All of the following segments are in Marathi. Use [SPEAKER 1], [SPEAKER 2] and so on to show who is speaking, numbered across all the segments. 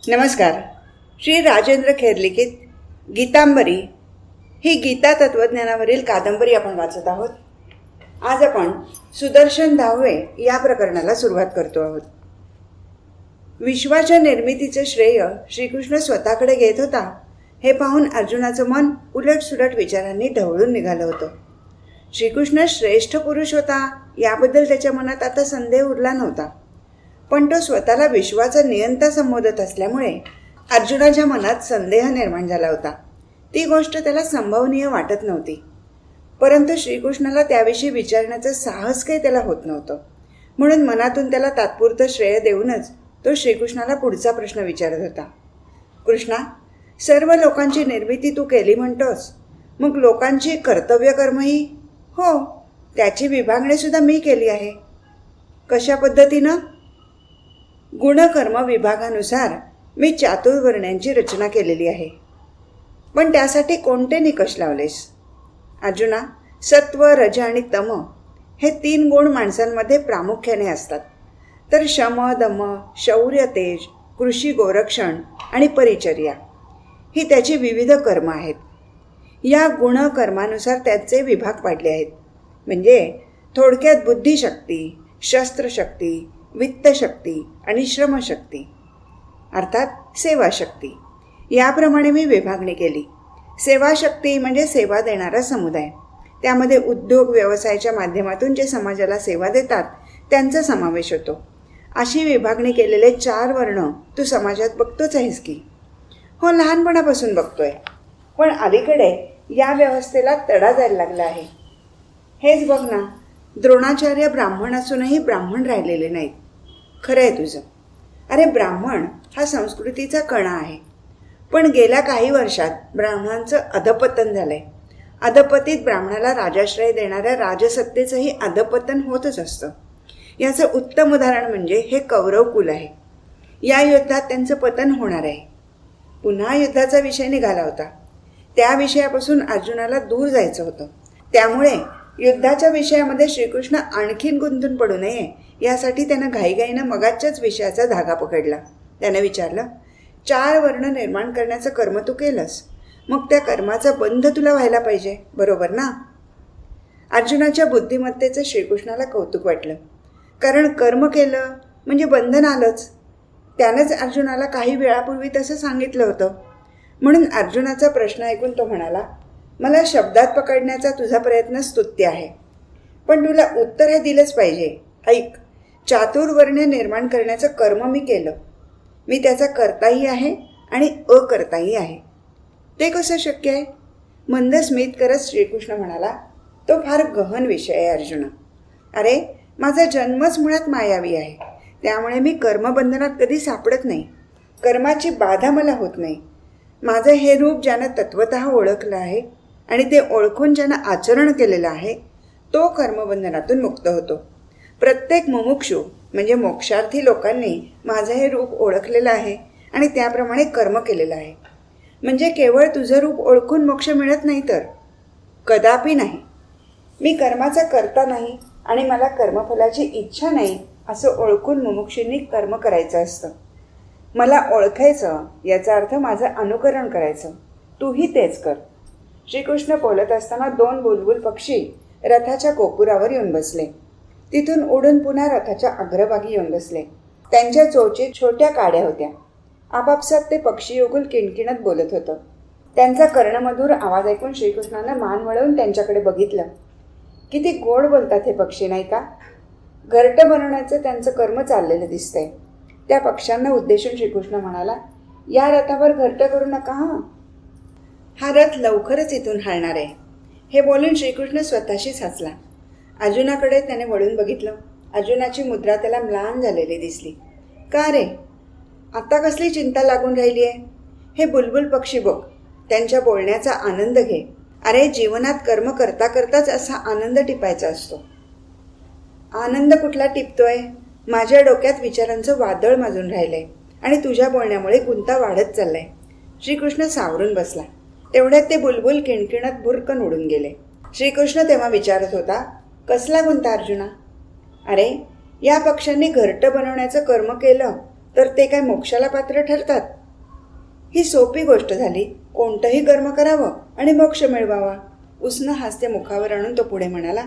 [SPEAKER 1] नमस्कार. श्री राजेंद्र खेर लिखित गीतांबरी ही गीता तत्वज्ञानावरील कादंबरी आपण वाचत आहोत. आज आपण सुदर्शन 10वे या प्रकरणाला सुरुवात करतो आहोत. विश्वाच्या निर्मितीचे श्रेय श्रीकृष्ण स्वतःकडे घेत होता हे पाहून अर्जुनाचं मन उलटसुलट विचारांनी ढवळून निघालं होतं. श्रीकृष्ण श्रेष्ठ पुरुष होता याबद्दल त्याच्या मनात आता संदेह उरला नव्हता, पण तो स्वतःला विश्वाचा नियंता संबोधत असल्यामुळे अर्जुनाच्या मनात संदेह निर्माण झाला होता. ती गोष्ट त्याला संभवनीय वाटत नव्हती, परंतु श्रीकृष्णाला त्याविषयी विचारण्याचं साहस काही त्याला होत नव्हतं. म्हणून मनातून त्याला तात्पुरतं श्रेय देऊनच तो श्रीकृष्णाला पुढचा प्रश्न विचारत होता. कृष्णा, सर्व लोकांची निर्मिती तू केली म्हणतोस, मग लोकांची कर्तव्यकर्मही? हो, त्याची विभागणीसुद्धा मी केली आहे. कशा पद्धतीनं? गुणकर्म विभागानुसार मी चातुर्वर्ण्यांची रचना केलेली आहे. पण त्यासाठी कोणते निकष लावलेस? अर्जुना, सत्व, रज आणि तम हे 3 गुण माणसांमध्ये प्रामुख्याने असतात. तर शम, दम, शौर्य, तेज, कृषी, गोरक्षण आणि परिचर्या ही त्याची विविध कर्म आहेत. या गुणकर्मानुसार त्याचे विभाग पाडले आहेत. म्हणजे थोडक्यात बुद्धिशक्ती, शस्त्रशक्ती, वित्तशक्ती आणि श्रमशक्ती अर्थात सेवाशक्ती याप्रमाणे मी विभागणी केली. सेवाशक्ती म्हणजे सेवा देणारा समुदाय. त्यामध्ये उद्योग व्यवसायाच्या माध्यमातून जे समाजाला सेवा देतात त्यांचा समावेश होतो. अशी विभागणी केलेले 4 वर्ण तू समाजात बघतोच आहेस की? हो, लहानपणापासून बघतोय, पण अलीकडे या व्यवस्थेला तडा जायला लागला आहे. हेच बघ ना, द्रोणाचार्य ब्राह्मण असूनही ब्राह्मण राहिलेले नाहीत. खरं आहे तुझं. अरे, ब्राह्मण हा संस्कृतीचा कणा आहे, पण गेल्या काही वर्षात ब्राह्मणांचं अधपतन झालंय. अधपतीत ब्राह्मणाला राजाश्रय देणाऱ्या राजसत्तेचंही अधपतन होतच असतं. याचं उत्तम उदाहरण म्हणजे हे कौरव कुल आहे. या युद्धात त्यांचं पतन होणार आहे. पुन्हा युद्धाचा विषय निघाला होता. त्या विषयापासून अर्जुनाला दूर जायचं होतं. त्यामुळे युद्धाच्या विषयामध्ये श्रीकृष्ण आणखीन गुंतून पडू नये यासाठी त्यानं घाईघाईनं मगाच्याच विषयाचा धागा पकडला. त्यानं विचारलं, 4 वर्ण निर्माण करण्याचं कर्म तू केलंस, मग त्या कर्माचा बंध तुला व्हायला पाहिजे, बरोबर ना? अर्जुनाच्या बुद्धिमत्तेचं श्रीकृष्णाला कौतुक वाटलं, कारण कर्म केलं म्हणजे बंधन आलंच. त्यानंच अर्जुनाला काही वेळापूर्वी तसं सांगितलं होतं. म्हणून अर्जुनाचा प्रश्न ऐकून तो म्हणाला, मला शब्दात पकडण्याचा तुझा प्रयत्न स्तुत्य आहे, पण तुला उत्तर हे दिलंच पाहिजे. ऐक, चातुर्वर्ण्य निर्माण करण्याचं कर्म मी केलं. मी त्याचा कर्ताही आहे आणि अकर्ताही आहे. ते कसं शक्य आहे? मंद स्मित करत श्रीकृष्ण म्हणाला, तो फार गहन विषय आहे अर्जुना. अरे, माझा जन्मच मुळात मायावी आहे. त्यामुळे मी कर्मबंधनात कधी सापडत नाही. कर्माची बाधा मला होत नाही. माझं हे रूप ज्यानं तत्वतः ओळखलं आहे आणि ते ओळखून ज्यानं आचरण केलेलं आहे तो कर्मबंधनातून मुक्त होतो. प्रत्येक मुमुक्षू म्हणजे मोक्षार्थी लोकांनी माझं हे रूप ओळखलेलं आहे आणि त्याप्रमाणे कर्म केलेलं आहे. म्हणजे केवळ तुझं रूप ओळखून मोक्ष मिळत नाही, तर कदापि नाही. मी कर्माचा कर्ता नाही आणि मला कर्मफलाची इच्छा नाही असं ओळखून मुमुक्षूंनी कर्म करायचं असतं. मला ओळखायचं याचा अर्थ माझं अनुकरण करायचं. तूही तेच कर. श्रीकृष्ण बोलत असताना 2 बुलबुल पक्षी रथाच्या कोपुरावर येऊन बसले. तिथून उडून पुन्हा रथाच्या अग्रभागी येऊन बसले. त्यांच्या चोचीत छोट्या काड्या होत्या. आपापसात ते पक्षीयुगुल किणकिणत बोलत होतं. त्यांचा कर्णमधुर आवाज ऐकून श्रीकृष्णानं मान वळवून त्यांच्याकडे बघितलं. किती गोड बोलतात हे पक्षी, नाही का? घरटं बनवण्याचं त्यांचं कर्म चाललेलं दिसतंय. त्या पक्ष्यांना उद्देशून श्रीकृष्ण म्हणाला, या रथावर घरटं करू नका. हा रथ लवकरच इथून हलणार आहे. हे बोलून श्रीकृष्ण स्वतःशीच हसला. अर्जुनाकडे त्याने वळून बघितलं. अर्जुनाची मुद्रा त्याला म्लान झालेली दिसली. का रे, आता कसली चिंता लागून राहिली आहे? हे बुलबुल पक्षी बघ, त्यांच्या बोलण्याचा आनंद घे. अरे, जीवनात कर्म करता करताच असा आनंद टिपायचा असतो. आनंद कुठला टिपतोय? माझ्या डोक्यात विचारांचं वादळ माजून राहिलंय आणि तुझ्या बोलण्यामुळे गुंता वाढत चाललाय. श्रीकृष्ण सावरून बसला. तेवढ्यात ते बुलबुल किणकिणत भुरकन उडून गेले. श्रीकृष्ण तेव्हा विचारत होता, कसला गुंता अर्जुना? अरे, या पक्ष्यांनी घरटं बनवण्याचं कर्म केलं तर ते काय मोक्षाला पात्र ठरतात? ही सोपी गोष्ट झाली, कोणतंही कर्म करावं आणि मोक्ष मिळवावा. उसनं हास्य मुखावर आणून तो पुढे म्हणाला,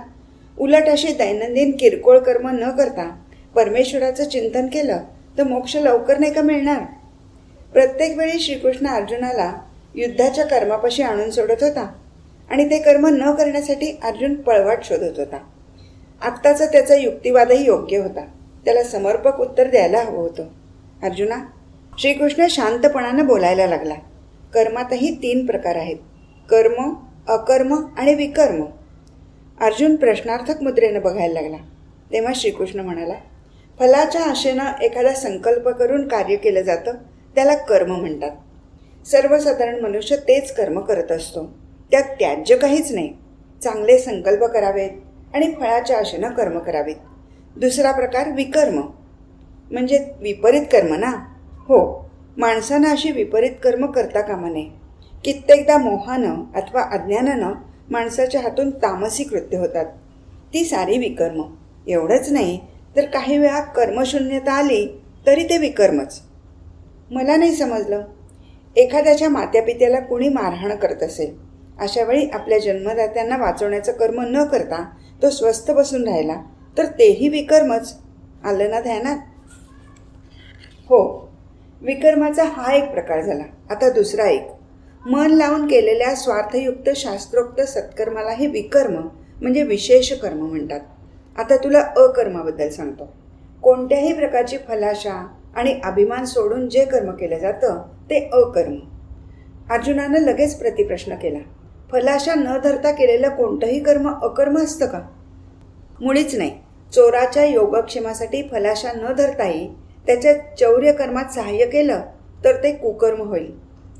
[SPEAKER 1] उलट अशी दैनंदिन किरकोळ कर्म न करता परमेश्वराचं चिंतन केलं तर मोक्ष लवकर नाही का मिळणार? प्रत्येक वेळी श्रीकृष्ण अर्जुनाला युद्धाच्या कर्मापाशी आणून सोडत होता आणि ते कर्म न करण्यासाठी अर्जुन पळवाट शोधत होता. आत्ताचा त्याचा युक्तिवादही योग्य होता. त्याला समर्पक उत्तर द्यायला हवं होतं. अर्जुना, श्रीकृष्ण शांतपणानं बोलायला लागला. कर्मातही 3 प्रकार आहेत, कर्म, अकर्म आणि विकर्म. अर्जुन प्रश्नार्थक मुद्रेनं बघायला लागला. तेव्हा श्रीकृष्ण म्हणाला, फलाच्या आशेनं एखादा संकल्प करून कार्य केलं जातं त्याला कर्म म्हणतात. सर्वसाधारण मनुष्य तेच कर्म करत असतो, त्यात त्याज्य काहीच नाही. चांगले संकल्प करावेत आणि फळाच्या आशेनं कर्म करावेत. दुसरा प्रकार विकर्म, म्हणजे विपरीत कर्म ना. हो, माणसानं अशी विपरीत कर्म करता कामा नये. कित्येकदा मोहानं अथवा अज्ञानानं माणसाच्या हातून तामसी कृत्य होतात, ती सारी विकर्म. एवढंच नाही तर काही वेळा कर्मशून्यता आली तरी ते विकर्मच. मला नाही समजलं, एखाद्याच्या मात्यापित्याला कुणी मारहाण करत असेल, अशा वेळी आपल्या जन्मदात्यांना वाचवण्याचं कर्म न करता तो स्वस्थ बसून राहिला तर तेही विकर्मच. आलं ना ध्यानात? हो, विकर्माचा हा एक प्रकार झाला. आता दुसरा एक, मन लावून केलेल्या स्वार्थयुक्त शास्त्रोक्त सत्कर्मालाही विकर्म म्हणजे विशेष कर्म म्हणतात. आता तुला अकर्माबद्दल सांगतो. कोणत्याही प्रकारची फलाशा आणि अभिमान सोडून जे कर्म केलं जातं ते अकर्म. अर्जुनानं लगेच प्रतिप्रश्न केला, फलाशा न धरता केलेलं कोणतंही कर्म अकर्म असतं का? मुळीच नाही. चोराच्या योगक्षेमासाठी फलाशा न धरताही त्याच्या चौर्य कर्मात सहाय्य केलं तर ते कुकर्म होईल,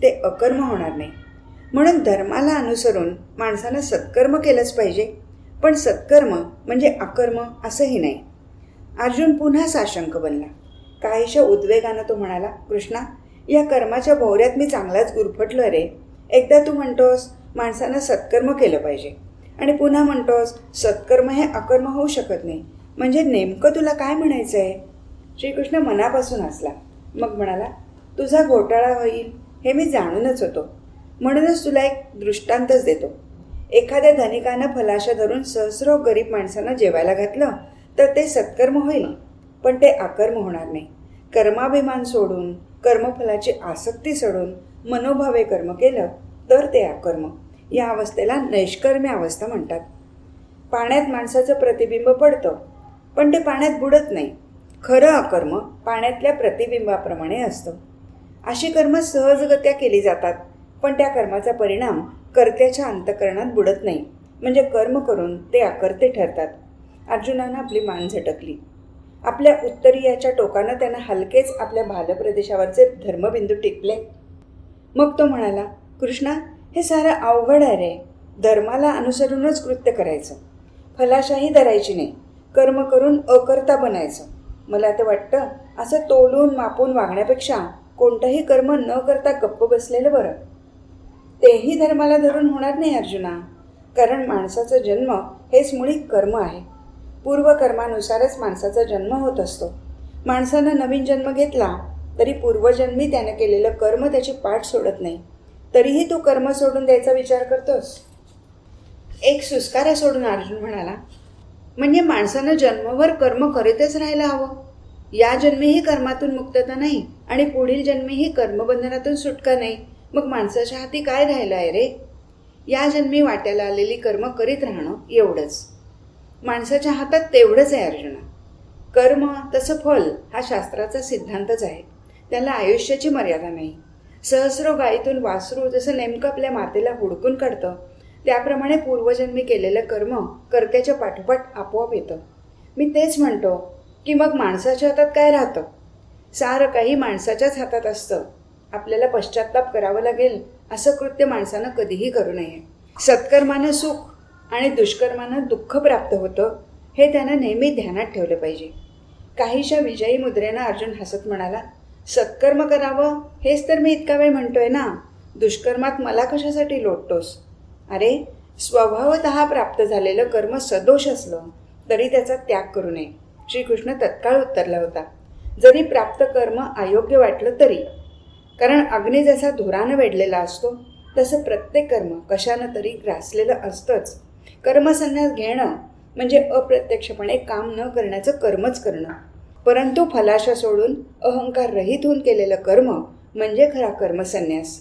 [SPEAKER 1] ते अकर्म होणार नाही. म्हणून धर्माला अनुसरून माणसानं सत्कर्म केलंच पाहिजे, पण सत्कर्म म्हणजे अकर्म असंही नाही. अर्जुन पुन्हा साशंक बनला. काहीशा उद्वेगानं तो म्हणाला, कृष्णा, या कर्माच्या भोवऱ्यात मी चांगलाच गुरफटलो रे. एकदा तू म्हणतोस माणसानं सत्कर्म केलं पाहिजे आणि पुन्हा म्हणतोस सत्कर्म हे अकर्म होऊ शकत नाही. म्हणजे नेमकं तुला काय म्हणायचं आहे? श्रीकृष्ण मनापासून हसला. मग म्हणाला, तुझा घोटाळा होईल हे मी जाणूनच होतो, म्हणूनच तुला एक दृष्टांतच देतो. एखाद्या धनिकानं फलाशा धरून सहस्रो गरीब माणसांना जेवायला घातलं तर ते सत्कर्म होईल, पण ते अकर्म होणार नाही. कर्माभिमान सोडून, कर्मफलाची आसक्ती सोडून मनोभावे कर्म केलं तर ते अकर्म. या अवस्थेला नैष्कर्म्य अवस्था म्हणतात. पाण्यात माणसाचं प्रतिबिंब पडतं, पण ते पाण्यात बुडत नाही. खरं अकर्म पाण्यातल्या प्रतिबिंबाप्रमाणे असतं. अशी कर्म सहजगत्या केली जातात, पण त्या कर्माचा परिणाम कर्त्याच्या अंतःकरणात बुडत नाही. म्हणजे कर्म करून ते अकर्ते ठरतात. अर्जुनानं आपली मान झटकली. आपल्या उत्तरीयाच्या टोकानं त्यानं हलकेच आपल्या भालप्रदेशावरचे धर्मबिंदू टिपले. मग तो म्हणाला, कृष्णा, हे सारं अवघड आहे रे. धर्माला अनुसरूनच कृत्य करायचं, फलाशाही धरायची नाही, कर्म करून अकर्ता बनायचं. मला तर वाटतं असं तोलून मापून वागण्यापेक्षा कोणतंही कर्म न करता गप्प बसलेलं बरं. तेही धर्माला धरून होणार नाही अर्जुना, कारण माणसाचा जन्म हेच मुळी कर्म आहे. पूर्वकर्मानुसारच माणसाचा जन्म होत असतो. माणसानं नवीन जन्म घेतला तरी पूर्वजन्मी त्यानं केलेलं कर्म त्याची पाठ सोडत नाही. तरीही तू कर्म सोडून द्यायचा विचार करतोस. एक सुस्कारा सोडून अर्जुन म्हणाला, म्हणजे माणसानं जन्मभर कर्म करीतच राहायला हवं? या जन्मीही कर्मातून मुक्तता नाही आणि पुढील जन्मीही कर्मबंधनातून सुटका नाही. मग माणसाच्या हाती काय राहिलं आहे रे? या जन्मी वाट्याला आलेली कर्म करीत राहणं एवढंच. माणसाच्या हातात तेवढंच आहे अर्जुना. कर्म तसं फल हा शास्त्राचा सिद्धांतच आहे. त्याला आयुष्याची मर्यादा नाही. सहस्रो गायीतून वासरू जसं नेमकं आपल्या मातेला हुडकून काढतं, त्याप्रमाणे पूर्वजन्मी केलेलं कर्म कर्त्याच्या पाठोपाठ आपोआप येतं. मी तेच म्हणतो की मग माणसाच्या हातात काय राहतं? सारं काही माणसाच्याच हातात असतं. आपल्याला पश्चात्ताप करावं लागेल असं कृत्य माणसानं कधीही करू नये. सत्कर्मानं सुख आणि दुष्कर्मानं दुःख प्राप्त होतं, हे त्यानं नेहमी ध्यानात ठेवलं पाहिजे. काहीशा विजयी मुद्रेनं अर्जुन हसत म्हणाला, सत्कर्म करावं हेच तर मी इतका वेळ म्हणतोय ना. दुष्कर्मात मला कशासाठी लोटतोस? अरे, स्वभावतः प्राप्त झालेलं कर्म सदोष असलं तरी त्याचा त्याग करू नये. श्रीकृष्ण तत्काळ उत्तरला होता. जरी प्राप्त कर्म अयोग्य वाटलं तरी. कारण अग्नी जसा धुरानं वेढलेला असतो तसं प्रत्येक कर्म कशानं तरी ग्रासलेलं असतंच. कर्मसन्यास घेणं म्हणजे अप्रत्यक्षपणे काम न करण्याचं कर्मच करणं. परंतु फलाशा सोडून अहंकार रहित होऊन केलेलं कर्म म्हणजे खरा कर्मसन्यास.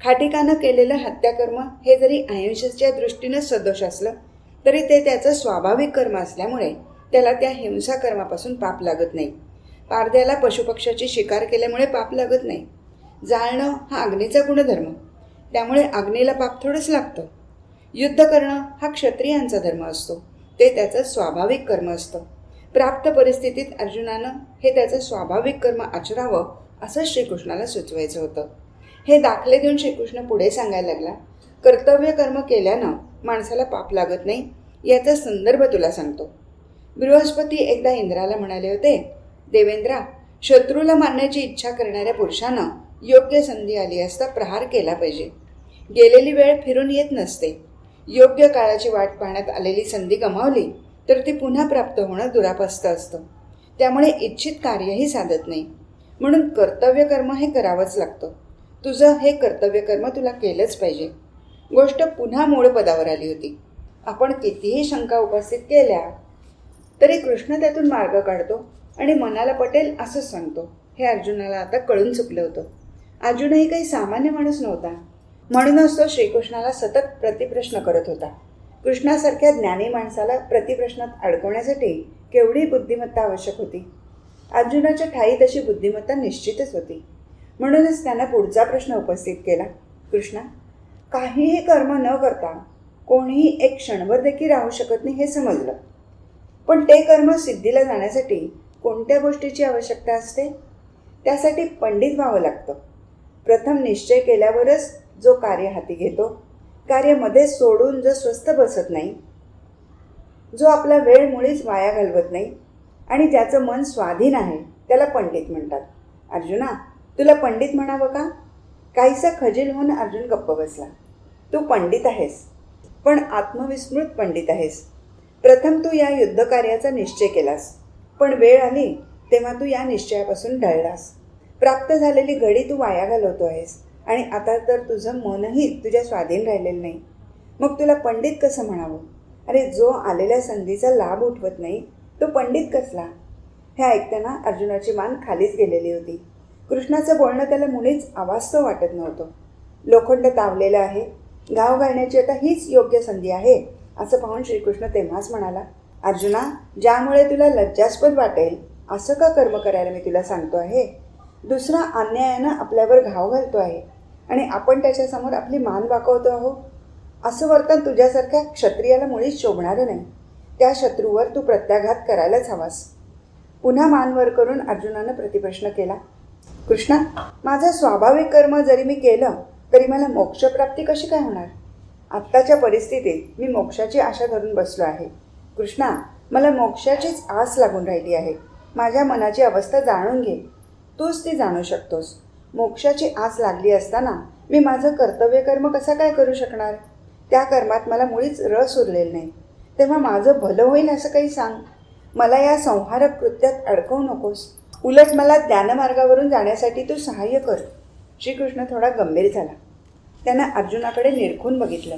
[SPEAKER 1] खाटिकानं केलेलं हत्याकर्म हे जरी अहिंसेच्या दृष्टीनं सदोष असलं तरी ते त्याचं स्वाभाविक कर्म असल्यामुळे त्याला त्या हिंसा कर्मापासून पाप लागत नाही. पारध्याला पशुपक्ष्याची शिकार केल्यामुळे पाप लागत नाही. जाळणं हा अग्नीचा गुणधर्म, त्यामुळे अग्नीला पाप थोडंच लागतं. युद्ध करणं हा क्षत्रियांचा धर्म असतो, ते त्याचं स्वाभाविक कर्म असतं. प्राप्त परिस्थितीत अर्जुनानं हे त्याचं स्वाभाविक कर्म आचरावं असं श्रीकृष्णाला सुचवायचं होतं. हे दाखले देऊन श्रीकृष्ण पुढे सांगायला लागला, कर्तव्य कर्म केल्यानं माणसाला पाप लागत नाही याचा संदर्भ तुला सांगतो. बृहस्पती एकदा इंद्राला म्हणाले होते, देवेंद्रा, शत्रूला मारण्याची इच्छा करणाऱ्या पुरुषानं योग्य संधी आली असता प्रहार केला पाहिजे. गेलेली वेळ फिरून येत नसते. योग्य काळाची वाट पाहण्यात आलेली संधी गमावली तर ती पुन्हा प्राप्त होणं दुरापस्त असतं. त्यामुळे इच्छित कार्यही साधत नाही. म्हणून कर्तव्य कर्म हे करावंच लागतं. तुझं हे कर्तव्य कर्म तुला केलंच पाहिजे. गोष्ट पुन्हा मूळ पदावर आली होती. आपण कितीही शंका उपस्थित केल्या तरी कृष्ण त्यातून मार्ग काढतो आणि मनाला पटेल असंच सांगतो. हे अर्जुनाला आता कळून चुकलं होतं. अर्जुनही काही सामान्य माणूस नव्हता. म्हणूनच तो श्रीकृष्णाला सतत प्रतिप्रश्न करत होता. कृष्णासारख्या ज्ञानी माणसाला प्रतिप्रश्नात अडकवण्यासाठी केवढी बुद्धिमत्ता आवश्यक होती. अर्जुनाच्या ठाई तशी बुद्धिमत्ता निश्चितच होती. म्हणूनच त्यानं पुढचा प्रश्न उपस्थित केला, कृष्णा, काहीही कर्म न करता कोणीही एक क्षणभर देखील राहू शकत नाही हे समजलं. पण ते कर्म सिद्धीला जाण्यासाठी कोणत्या गोष्टीची आवश्यकता असते? त्यासाठी पंडित व्हावं लागतं. प्रथम निश्चय केल्यावरच जो कार्य हाती घेतो, कार्य मध्ये सोडून जो स्वस्थ बसत नाही, जो आपला वेळ मुळीच वाया घालवत नाही आणि ज्याचं मन स्वाधीन आहे, त्याला पंडित म्हणतात. अर्जुना, तुला पंडित म्हणावं का? काहीसा खजील होऊन अर्जुन गप्प बसला. तू पंडित आहेस, पण आत्मविस्मृत पंडित आहेस. प्रथम तू या युद्धकार्याचा निश्चय केलास, पण वेळ आली तेव्हा तू या निश्चयापासून ढळलास. प्राप्त झालेली घडी तू वाया घालवतो आहेस आणि आता तर तुझं मनही तुझ्या स्वाधीन राहिलेलं नाही. मग तुला पंडित कसं म्हणावं? अरे, जो आलेल्या संधीचा लाभ उठवत नाही तो पंडित कसला? हे ऐकताना अर्जुनाची मान खालीच गेलेली होती. कृष्णाचं बोलणं त्याला मुळीच अवास्तव वाटत नव्हतं. लोखंड तावलेलं आहे, घाव घालण्याची आता हीच योग्य संधी आहे असं पाहून श्रीकृष्ण तेव्हाच म्हणाला, अर्जुना, ज्यामुळे तुला लज्जास्पद वाटेल असं का कर्म करायला मी तुला सांगतो आहे? दुसरा अन्यायानं आपल्यावर घाव घालतो आहे आणि आपण त्याच्यासमोर आपली मान वाकवतो आहोत. असं वर्तन तुझ्यासारख्या क्षत्रियाला मुळीच शोभणारं नाही. त्या शत्रूवर तू प्रत्याघात करायलाच हवास. पुन्हा मान वर करून अर्जुनानं प्रतिप्रश्न केला, कृष्णा, माझं स्वाभाविक कर्म जरी मी केलं तरी मला मोक्षप्राप्ती कशी काय होणार? आत्ताच्या परिस्थितीत मी मोक्षाची आशा धरून बसलो आहे. कृष्णा, मला मोक्षाचीच आस लागून राहिली आहे. माझ्या मनाची अवस्था जाणून घे, तूच ती जाणू शकतोस. मोक्षाची आस लागली असताना मी माझं कर्तव्य कर्म कसा काय करू शकणार? त्या कर्मात मला मुळीच रस उरलेला नाही. तेव्हा माझं भलं होईल असं काही सांग. मला या संहारक कृत्यात अडकवू नकोस. उलट मला ज्ञानमार्गावरून जाण्यासाठी तू सहाय्य कर. श्रीकृष्ण थोडा गंभीर झाला. त्यानं अर्जुनाकडे निरखून बघितलं.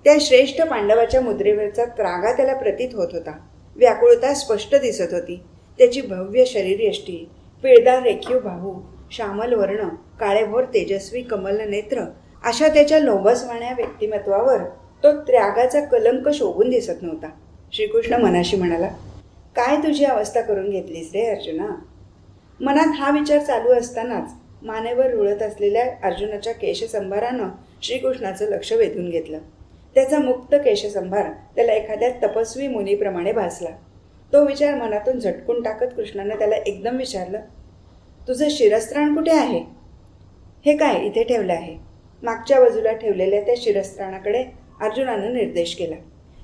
[SPEAKER 1] त्या श्रेष्ठ पांडवाच्या मुद्रेवरचा त्रागा त्याला प्रतीत होत होता. व्याकुळता स्पष्ट दिसत होती. त्याची भव्य शरीरयष्टी, पिळदार रेखीव बाहू, श्यामल वर्ण, काळेभोर तेजस्वी कमल नेत्र अशा त्याच्या लोभसवाण्या व्यक्तिमत्वावर तो त्यागाचा कलंक शोभून दिसत नव्हता. श्रीकृष्ण मनाशी म्हणाला, काय तुझी अवस्था करून घेतलीस रे अर्जुना? मनात हा विचार चालू असतानाच मानेवर रुळत असलेल्या अर्जुनाच्या केशसंभारानं श्रीकृष्णाचं लक्ष वेधून घेतलं. त्याचा मुक्त केशसंभार त्याला एखाद्या तपस्वी मुनीप्रमाणे भासला. तो विचार मनातून झटकून टाकत कृष्णानं त्याला एकदम विचारलं, तुझं शिरस्त्राण कुठे आहे? हे काय इथे ठेवलं आहे? मागच्या बाजूला ठेवलेल्या त्या शिरस्त्राणाकडे अर्जुनानं निर्देश केला.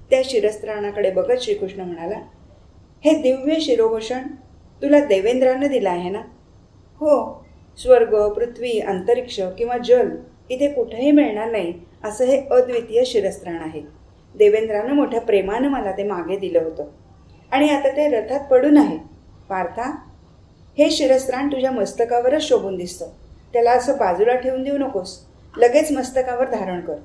[SPEAKER 1] त्या शिरस्त्राणाकडे बघत श्रीकृष्ण म्हणाला, हे दिव्य शिरोभूषण तुला देवेंद्रानं दिलं आहे ना? हो. स्वर्ग, पृथ्वी, अंतरिक्ष किंवा जल इथे कुठेही मिळणार नाही असं हे अद्वितीय शिरस्त्राण आहे. देवेंद्रानं मोठ्या प्रेमानं मला ते मागे दिलं होतं आणि आता ते रथात पडून आहे. पार्था, हे शिरस्त्राण तुझ्या मस्तकावरच शोभून दिसतं. त्याला असं बाजूला ठेवून देऊ नकोस. लगेच मस्तकावर धारण कर.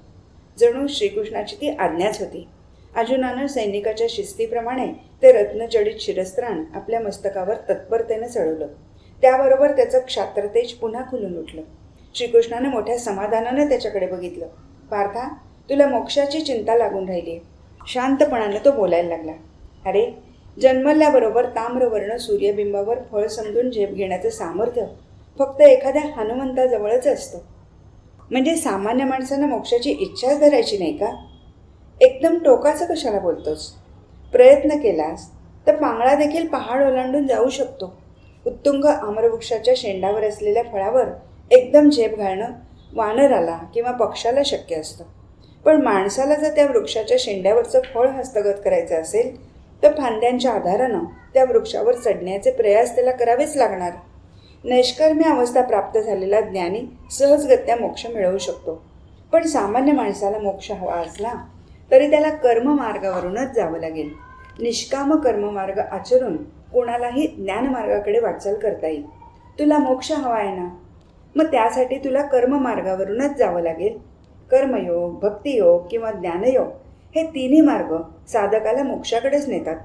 [SPEAKER 1] जणू श्रीकृष्णाची ती आज्ञाच होती. अर्जुनानं सैनिकाच्या शिस्तीप्रमाणे ते रत्नजडित शिरस्त्राण आपल्या मस्तकावर तत्परतेनं चढवलं. त्याबरोबर त्याचं क्षात्रतेज पुन्हा खुलून उठलं. श्रीकृष्णानं मोठ्या समाधानानं त्याच्याकडे बघितलं. पार्था, तुला मोक्षाची चिंता लागून राहिली. शांतपणानं तो बोलायला लागला. अरे, जन्मल्याबरोबर ताम्रवर्ण सूर्यबिंबावर फळ समजून झेप घेण्याचं सामर्थ्य फक्त एखाद्या हनुमंताजवळच असतं. म्हणजे सामान्य माणसानं मोक्षाची इच्छाच धरायची नाही का? एकदम टोकाचं कशाला बोलतोस? प्रयत्न केलास तर पांगळा देखील पहाड ओलांडून जाऊ शकतो. उत्तुंग आम्रवृक्षाच्या शेंडावर असलेल्या फळावर एकदम झेप घालणं वानराला किंवा पक्षाला शक्य असतं. पण माणसाला जर त्या वृक्षाच्या शेंड्यावरचं फळ हस्तगत करायचं असेल तर फांद्यांच्या आधारानं त्या वृक्षावर चढण्याचे प्रयास त्याला करावेच लागणार. नैष्कर्म्य अवस्था प्राप्त झालेला ज्ञानी सहजगत्या मोक्ष मिळवू शकतो. पण सामान्य माणसाला मोक्ष हवा असला तरी त्याला कर्ममार्गावरूनच जावं लागेल. निष्काम कर्ममार्ग आचरून कोणालाही ज्ञानमार्गाकडे वाटचाल करता येईल. तुला मोक्ष हवा आहे ना, मग त्यासाठी तुला कर्ममार्गावरूनच जावं लागेल. कर्मयोग, भक्तियोग किंवा ज्ञानयोग हे तिन्ही मार्ग साधकाला मोक्षाकडेच नेतात.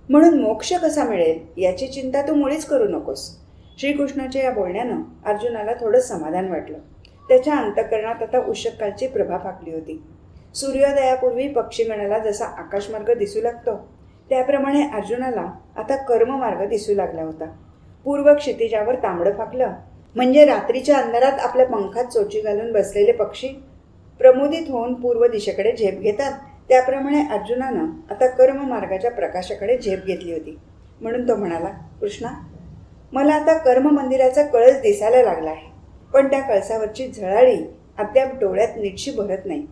[SPEAKER 1] म्हणून मोक्ष कसा मिळेल याची चिंता तू मुळीच करू नकोस. श्रीकृष्णाच्या या बोलण्यानं अर्जुनाला थोडं समाधान वाटलं. त्याच्या अंतःकरणात आता उषःकालची प्रभा फाकली होती. सूर्योदयापूर्वी पक्षीगणाला जसा आकाशमार्ग दिसू लागतो त्याप्रमाणे अर्जुनाला आता कर्ममार्ग दिसू लागला होता. पूर्व क्षितिजावर तांबडं फाकलं म्हणजे रात्रीच्या अंधारात आपल्या पंखात चोची घालून बसलेले पक्षी प्रमोदित होऊन पूर्व दिशेकडे झेप घेतात, त्याप्रमाणे अर्जुनानं आता कर्ममार्गाच्या प्रकाशाकडे झेप घेतली होती. म्हणून तो म्हणाला, कृष्णा, मला आता कर्ममंदिराचा कळस दिसायला लागला आहे, पण त्या कळसावरची झळाळी अद्याप डोळ्यात नीटशी भरत नाही.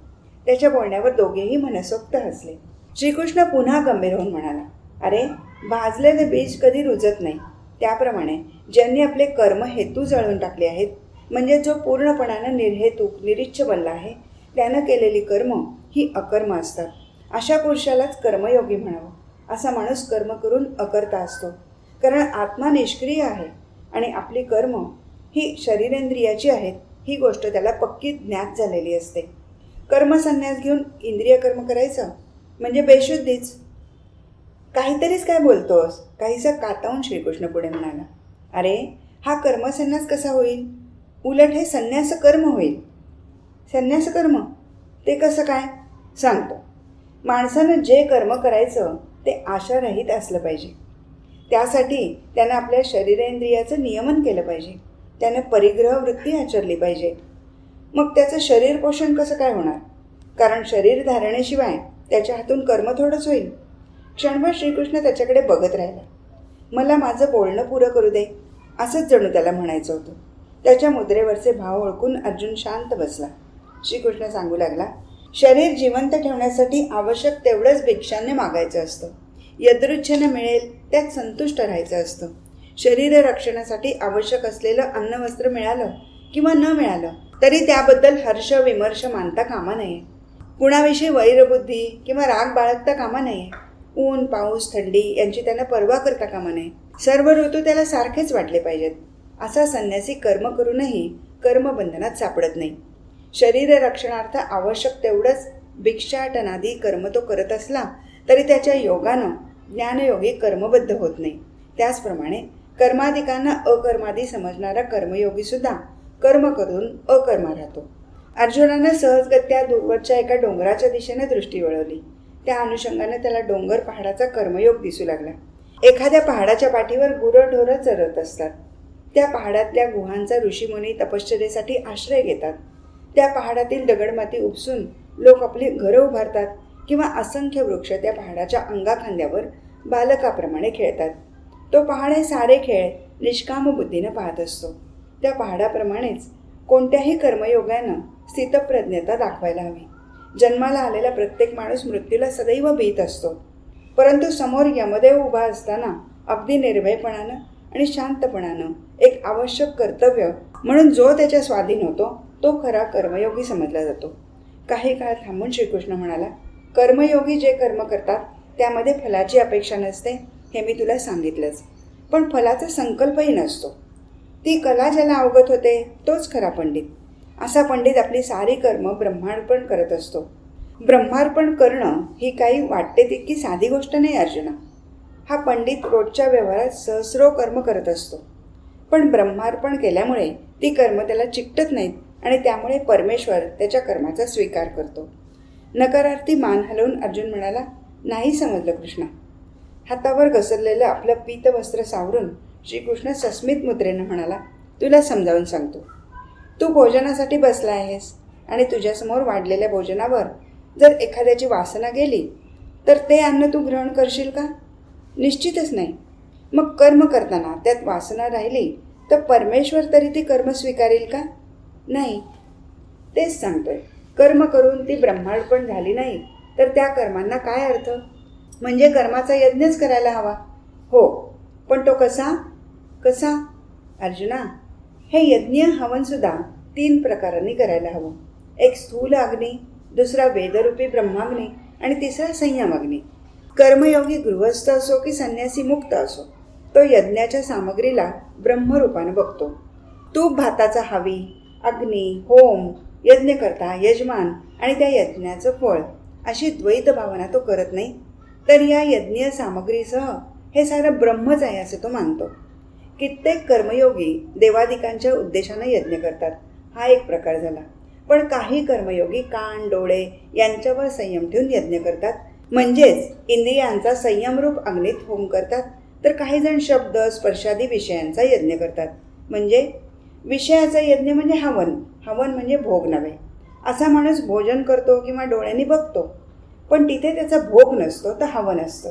[SPEAKER 1] त्याच्या बोलण्यावर दोघेही मनसोक्त हसले. श्रीकृष्ण पुन्हा गंभीर होऊन म्हणाला, अरे, भाजलेले बीज कधी रुजत नाही. त्याप्रमाणे ज्यांनी आपले कर्म हेतू जळून टाकले आहेत, म्हणजे जो पूर्णपणानं निर्हेतुक निरीच्छ बनला आहे, त्यानं केलेली कर्म ही अकर्म असतात. अशा पुरुषालाच कर्मयोगी म्हणावं. असा माणूस कर्म करून अकर्ता असतो, कारण आत्मा निष्क्रिय आहे आणि आपली कर्म ही शरीरेंद्रियाची आहेत ही गोष्ट त्याला पक्की ज्ञात झालेली असते. कर्मसन्यास घेऊन इंद्रिय कर्म करायचं म्हणजे बेशुद्धीच. काहीतरीच काय बोलतोस? काहीसं कातावून श्रीकृष्ण पुढे म्हणाला, अरे, हा कर्मसन्यास कसा होईल? उलट हे संन्यास कर्म होईल. संन्यास कर्म ते कसं काय? सांगतो. माणसानं जे कर्म करायचं ते आशारहित असलं पाहिजे. त्यासाठी त्यानं आपल्या शरीरेंद्रियाचं नियमन केलं पाहिजे. त्यानं परिग्रह वृत्ती आचरली पाहिजे. मग त्याचं शरीर पोषण कसं काय होणार? कारण शरीर धारणेशिवाय त्याच्या हातून कर्म थोडंच होईल. क्षणभर श्रीकृष्ण त्याच्याकडे बघत राहिला. मला माझं बोलणं पुरं करू दे, असंच जणू त्याला म्हणायचं होतं. त्याच्या मुद्रेवरचे भाव ओळखून अर्जुन शांत बसला. श्रीकृष्ण सांगू लागला, शरीर जिवंत ठेवण्यासाठी आवश्यक तेवढंच भिक्षाने मागायचं असतं. यदृच्छेनं मिळेल त्यात संतुष्ट राहायचं असतं. शरीर रक्षणासाठी आवश्यक असलेलं अन्न वस्त्र मिळालं किंवा न मिळालं तरी त्याबद्दल हर्ष विमर्श मानता कामा नये. कुणाविषयी वैरबुद्धी किंवा राग बाळगता कामा नये. ऊन, पाऊस, थंडी यांची त्यानं पर्वा करता कामा नये. सर्व ऋतू त्याला सारखेच वाटले पाहिजेत. असा संन्यासी कर्म करूनही कर्मबंधनात सापडत नाही. शरीर रक्षणार्थ आवश्यक तेवढंच भिक्षाटनादी कर्म तो करत असला तरी त्याच्या योगानं ज्ञानयोगी कर्मबद्ध होत नाही. त्याचप्रमाणे कर्माधिकांना अकर्मादी समजणारा कर्मयोगीसुद्धा कर्म करून अकर्मा राहतो. अर्जुनानं सहजगत्या दूरवरच्या एका डोंगराच्या दिशेने दृष्टी वळवली. त्या अनुषंगाने त्याला डोंगर पहाडाचा कर्मयोग दिसू लागला. एखाद्या पहाडाच्या पाठीवर गुरंढोरं चरत असतात. त्या पहाडातल्या गुहांचा ऋषीमुनी तपश्चर्येसाठी आश्रय घेतात. त्या पहाडातील दगडमाती उपसून लोक आपली घरं उभारतात किंवा असंख्य वृक्ष त्या पहाडाच्या अंगाखांद्यावर बालकाप्रमाणे खेळतात. तो पहाड हे सारे खेळ निष्काम बुद्धीनं पाहत असतो. त्या पहाडाप्रमाणेच कोणत्याही कर्मयोगानं स्थितप्रज्ञता दाखवायला हवी. जन्माला आलेला प्रत्येक माणूस मृत्यूला सदैव भीत असतो, परंतु समोर यमदेव उभा असताना अगदी निर्भयपणानं आणि शांतपणानं एक आवश्यक कर्तव्य म्हणून जो त्याच्या स्वाधीन होतो तो खरा कर्मयोगी समजला जातो. काही काळ थांबून श्रीकृष्ण म्हणाला, कर्मयोगी जे कर्म करतात त्यामध्ये फलाची अपेक्षा नसते हे मी तुला सांगितलंच. पण फलाचा संकल्पही नसतो. ती कला ज्याला अवगत होते तोच खरा पंडित. असा पंडित आपली सारी कर्म ब्रह्मार्पण करत असतो. ब्रह्मार्पण करणं ही काही वाटते तितकी साधी गोष्ट नाही अर्जुना. हा पंडित रोजच्या व्यवहारात सहस्रो कर्म करत असतो, पण ब्रह्मार्पण केल्यामुळे ती कर्म त्याला चिकटत नाहीत आणि त्यामुळे परमेश्वर त्याच्या कर्माचा स्वीकार करतो. नकारार्थी मान हलवून अर्जुन म्हणाला, नाही समजलं कृष्णा. हातावर घसरलेलं आपलं पीतवस्त्र सावरून श्रीकृष्ण सस्मित मुद्रेनं म्हणाला, तुला समजावून सांगतो. तू भोजनासाठी बसला आहेस आणि तुझ्यासमोर वाढलेल्या भोजनावर जर एखाद्याची वासना गेली तर ते अन्न तू ग्रहण करशील का? निश्चितच नाही. मग कर्म करताना त्यात वासना राहिली तर परमेश्वर तरी ती कर्म स्वीकारेल का? नाही. तेच सांगतोय, कर्म करून ती ब्रह्मार्पण झाली नाही तर त्या कर्मांना काय अर्थ? म्हणजे कर्माचा यज्ञच करायला हवा. हो, पण तो कसा? कसा अर्जुना? हे यज्ञ हवनसुद्धा 3 प्रकारांनी करायला हवं. एक स्थूल अग्नी, दुसरा वेदरूपी ब्रह्माग्नी आणि तिसरा संयम अग्नी. कर्मयोगी गृहस्थ असो की संन्यासी मुक्त असो, तो यज्ञाच्या सामग्रीला ब्रह्मरूपानं बघतो. तूप भाताचा हवी, अग्नी, होम, यज्ञकर्ता, यजमान आणि त्या यज्ञाचं फळ अशी द्वैत भावना तो करत नाही, तर या यज्ञ सामग्रीसह हे सारं ब्रह्मच आहे असं तो मानतो. कित्येक कर्मयोगी देवादिकांच्या उद्देशानं यज्ञ करतात, हा एक प्रकार झाला. पण काही कर्मयोगी कान, डोळे यांच्यावर संयम ठेवून यज्ञ करतात, म्हणजेच इंद्रियांचा संयमरूप अग्नीत होम करतात. तर काही जण शब्द, स्पर्शादी विषयांचा यज्ञ करतात, म्हणजे विषयाचा यज्ञ म्हणजे हवन. हवन म्हणजे भोग नव्हे. असा माणूस भोजन करतो किंवा डोळ्यांनी बघतो, पण तिथे त्याचा भोग नसतो तर हवन असतं.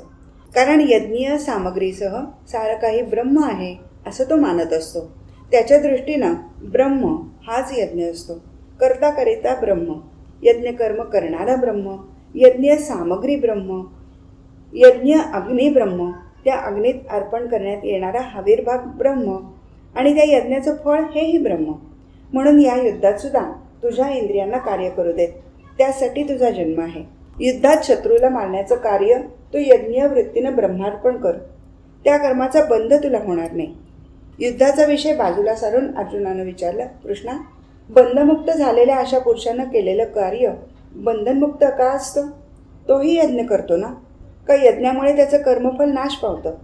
[SPEAKER 1] कारण यज्ञीय सामग्रीसह सारं काही ब्रह्म आहे असं तो मानत असतो. त्याच्या दृष्टीनं ब्रह्म हाच यज्ञ असतो. करता करिता ब्रह्म, यज्ञ कर्म करणारा ब्रह्म, यज्ञ सामग्री ब्रह्म, यज्ञ अग्नी ब्रह्म, त्या अग्नीत अर्पण करण्यात येणारा हवीरभाग ब्रह्म आणि त्या यज्ञाचं फळ हेही ब्रह्म. म्हणून या युद्धात सुद्धा तुझ्या इंद्रियांना कार्य करू देत, त्यासाठी तुझा जन्म आहे. युद्धात शत्रूला मारण्याचं कार्य तू यज्ञीय वृत्तीनं ब्रह्मार्पण कर, त्या कर्माचा बंध तुला होणार नाही. युद्धाचा विषय बाजूला सारून अर्जुनानं विचारलं, कृष्णा, बंधमुक्त झालेल्या अशा पुरुषानं केलेलं कार्य बंधनमुक्त का असतं? तोही यज्ञ करतो ना, का यज्ञामुळे त्याचं कर्मफल नाश पावतं?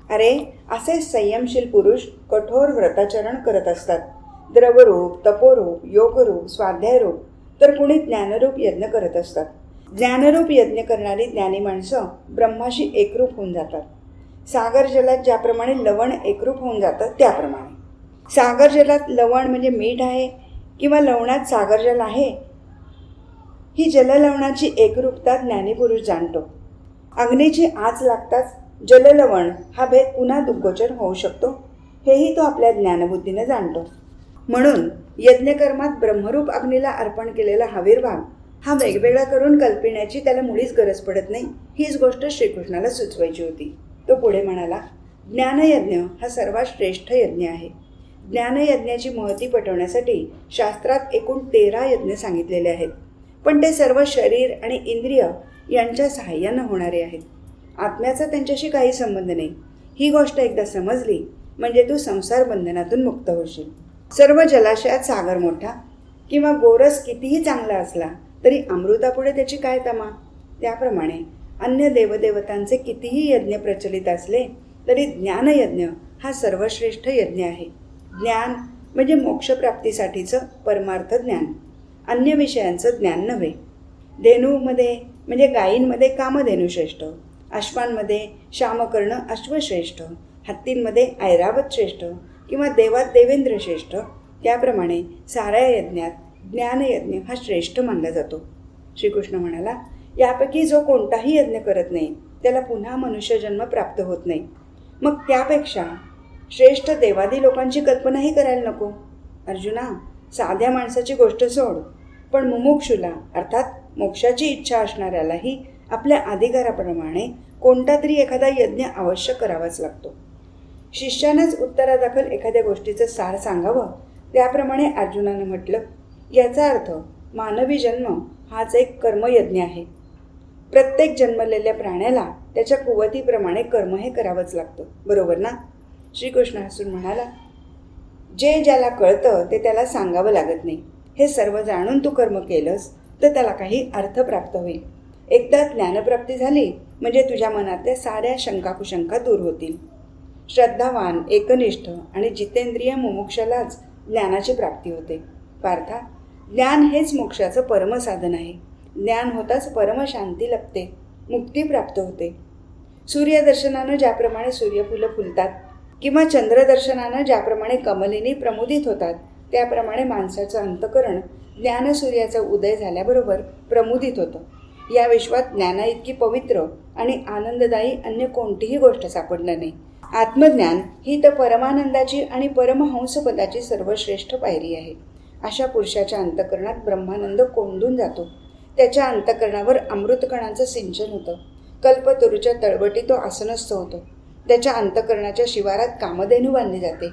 [SPEAKER 1] अरे, असे संयमशील पुरुष कठोर व्रताचरण करत असतात. द्रवरूप, तपोरूप, योगरूप, स्वाध्यायरूप, तर कुणी ज्ञानरूप यज्ञ करत असतात. ज्ञानरूप यज्ञ करणारी ज्ञानी माणसं ब्रह्माशी एकरूप होऊन जातात. सागर जलात ज्याप्रमाणे लवण एकरूप होऊन जातं त्याप्रमाणे. सागर जलात लवण म्हणजे मीठ आहे किंवा लवणात सागर जल आहे, ही जललवणाची एकरूपता ज्ञानी पुरुष जाणतो. अग्नीची आच लागताच जललवण हा भेद पुन्हा दुग्गोचर होऊ शकतो, हेही तो आपल्या ज्ञानबुद्धीने जाणतो. म्हणून यज्ञकर्मात ब्रह्मरूप अग्नीला अर्पण केलेला हवीरभाग हा वेगवेगळा करून कल्पिण्याची त्याला मुळीच गरज पडत नाही. हीच गोष्ट श्रीकृष्णाला सुचवायची होती. तो पुढे म्हणाला, ज्ञानयज्ञ हा सर्वात श्रेष्ठ यज्ञ आहे. ज्ञानयज्ञाची महती पटवण्यासाठी शास्त्रात एकूण 13 यज्ञ सांगितलेले आहेत, पण ते सर्व शरीर आणि इंद्रिय यांच्या सहाय्यानं होणारे आहेत. आत्म्याचा त्यांच्याशी काही संबंध नाही. ही गोष्ट एकदा समजली म्हणजे तू संसार बंधनातून मुक्त होशील. सर्व जलाशयात सागर मोठा किंवा गोरस कितीही चांगला असला तरी अमृतापुढे त्याची काय तमा? त्याप्रमाणे अन्य देवदेवतांचे कितीही यज्ञ प्रचलित असले तरी ज्ञानयज्ञ हा सर्वश्रेष्ठ यज्ञ आहे. ज्ञान म्हणजे मोक्षप्राप्तीसाठीचं परमार्थ ज्ञान, अन्य विषयांचं ज्ञान नव्हे. धेनूमध्ये म्हणजे गायींमध्ये कामधेनू श्रेष्ठ, अश्वांमध्ये श्यामकर्ण अश्वश्रेष्ठ, हत्तींमध्ये ऐरावत श्रेष्ठ किंवा देवात देवेंद्र श्रेष्ठ, त्याप्रमाणे साऱ्या यज्ञात ज्ञानयज्ञ हा श्रेष्ठ मानला जातो. श्रीकृष्ण म्हणाला, यापैकी जो कोणताही यज्ञ करत नाही त्याला पुन्हा मनुष्यजन्म प्राप्त होत नाही. मग त्यापेक्षा श्रेष्ठ देवादी लोकांची कल्पनाही करायला नको. अर्जुना, साध्या माणसाची गोष्ट सोड, पण मुमुक्षुला अर्थात मोक्षाची इच्छा असणाऱ्यालाही आपल्या अधिकाराप्रमाणे कोणता तरी एखादा यज्ञ अवश्य करावाच लागतो. शिष्यानंच उत्तरादाखल एखाद्या गोष्टीचं सार सांगावं, त्याप्रमाणे अर्जुनानं म्हटलं, याचा अर्थ मानवी जन्म हाच एक कर्मयज्ञ आहे. प्रत्येक जन्मलेल्या प्राण्याला त्याच्या कुवतीप्रमाणे कर्म हे करावंच लागतं, बरोबर ना? श्रीकृष्ण हसून म्हणाला, जे ज्याला कळतं ते त्याला सांगावं लागत नाही. हे सर्व जाणून तू कर्म केलंस तर त्याला काही अर्थ प्राप्त होईल. एकदा ज्ञानप्राप्ती झाली म्हणजे तुझ्या मनातल्या साऱ्या शंकाकुशंका दूर होतील. श्रद्धावान, एकनिष्ठ आणि जितेंद्रिय मुमुक्षालाच ज्ञानाची प्राप्ती होते. पार्था, ज्ञान हेच मोक्षाचं परमसाधन आहे. ज्ञान होताच परमशांती लभते, मुक्ती प्राप्त होते. सूर्यदर्शनानं ज्याप्रमाणे सूर्यफुलं फुलतात किंवा चंद्रदर्शनानं ज्याप्रमाणे कमलिनी प्रमुदित होतात, त्याप्रमाणे माणसाचं अंतःकरण ज्ञानसूर्याचा उदय झाल्याबरोबर प्रमुदित होतं. या विश्वात ज्ञाना इतकी पवित्र आणि आनंददायी अन्य कोणतीही गोष्ट सापडणार नाही. आत्मज्ञान ही तर परमानंदाची आणि परमहंसपदाची सर्वश्रेष्ठ पायरी आहे. अशा पुरुषाच्या अंतःकरणात ब्रह्मानंद कोंडून जातो. त्याच्या अंतःकरणावर अमृतकणांचं सिंचन होतं. कल्पतरूच्या तळवटी तो आसनस्थ होतो. त्याच्या अंतःकरणाच्या शिवारात कामधेनू बांधली जाते.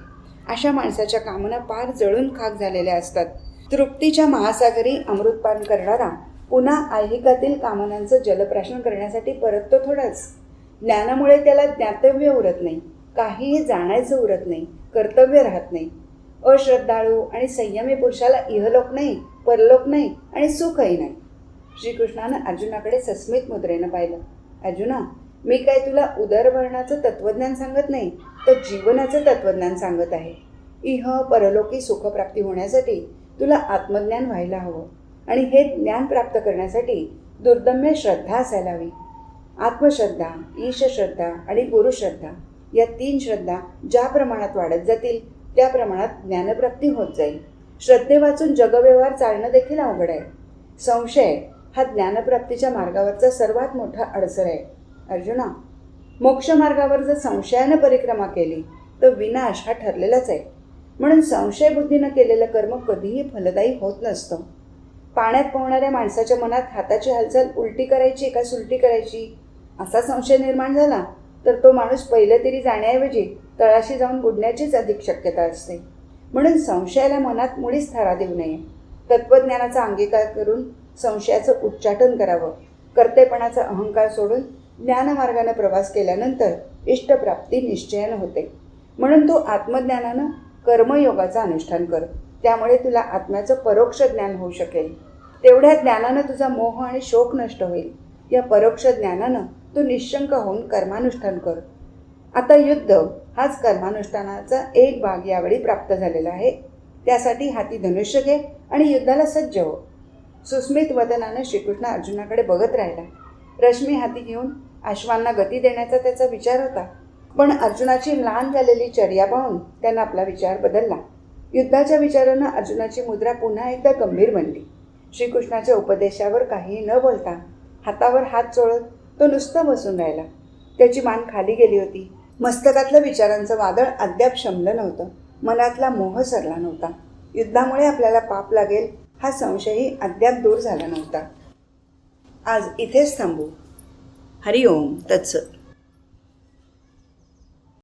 [SPEAKER 1] अशा माणसाच्या कामना पार जळून खाक झालेल्या असतात. तृप्तीच्या महासागरी अमृतपान करणारा पुन्हा ऐहिकातील कामनांचं जलप्राशन करण्यासाठी परततो थोडाच. ज्ञानामुळे त्याला ज्ञातव्य उरत नाही, काहीही जाणायचं उरत नाही, कर्तव्य राहत नाही. अश्रद्धाळू आणि संयमी पुरुषाला इहलोक नाही, परलोक नाही आणि सुखही नाही. श्रीकृष्णानं अर्जुनाकडे सस्मित मुद्रेनं पाहिलं. अर्जुना, मी काय तुला उदरभरणाचं तत्त्वज्ञान सांगत नाही, तर जीवनाचं तत्त्वज्ञान सांगत आहे. इह परलोकी सुखप्राप्ती होण्यासाठी तुला आत्मज्ञान व्हायला हवं आणि हे ज्ञान प्राप्त करण्यासाठी दुर्दम्य श्रद्धा असायला हवी. आत्मश्रद्धा, ईशश्रद्धा आणि गुरुश्रद्धा या 3 श्रद्धा ज्या प्रमाणात वाढत जातील त्या प्रमाणात ज्ञानप्राप्ती होत जाईल. श्रद्धे वाचून जगव्यवहार चालणं देखील अवघड आहे. संशय हा ज्ञानप्राप्तीच्या मार्गावरचा सर्वात मोठा अडसर आहे. अर्जुना, मोक्षमार्गावर जर संशयानं परिक्रमा केली तर विनाश हा ठरलेलाच आहे. म्हणून संशयबुद्धीनं केलेलं कर्म कधीही फलदायी होत नसतं. पाण्यात पोहणाऱ्या माणसाच्या मनात हाताची हालचाल उलटी करायची का सुलटी करायची असा संशय निर्माण झाला तर तो माणूस पहिल्या तरी जाण्याऐवजी तळाशी जाऊन बुडण्याचीच अधिक शक्यता असते. म्हणून संशयाला मनात मुळीच थारा देऊ नये. तत्त्वज्ञानाचा अंगीकार करून संशयाचं उच्चाटन करावं. कर्तेपणाचा अहंकार सोडून ज्ञानमार्गाने प्रवास केल्यानंतर इष्टप्राप्ती निश्चयानं होते. म्हणून तू आत्मज्ञानानं कर्मयोगाचं अनुष्ठान कर. त्यामुळे तुला आत्म्याचं परोक्ष ज्ञान होऊ शकेल. तेवढ्या ज्ञानानं तुझा मोह आणि शोक नष्ट होईल. या परोक्ष ज्ञानानं तू निश्शंक होऊन कर्मानुष्ठान कर. आता युद्ध हाच कर्मानुष्ठानाचा एक भाग यावेळी प्राप्त झालेला आहे. त्यासाठी हाती धनुष्य घे आणि युद्धाला सज्ज हो. सुस्मित वदनानं श्रीकृष्ण अर्जुनाकडे बघत राहिला. रश्मी हाती घेऊन अश्वांना गती देण्याचा त्याचा विचार होता, पण अर्जुनाची म्लान झालेली चर्या पाहून त्यानं आपला विचार बदलला. युद्धाच्या विचारानं अर्जुनाची मुद्रा पुन्हा एकदा गंभीर बनली. श्रीकृष्णाच्या उपदेशावर काही न बोलता हातावर हात चोळत तो नुसतं बसून राहिला. त्याची मान खाली गेली होती. मस्तकातलं विचारांचं वादळ अद्याप शमलं नव्हतं. मनातला मोह सरला नव्हता. युद्धामुळे आपल्याला पाप लागेल हा संशयही अद्याप दूर झाला नव्हता. आज इथेच थांबू. हरिओम तत्सत.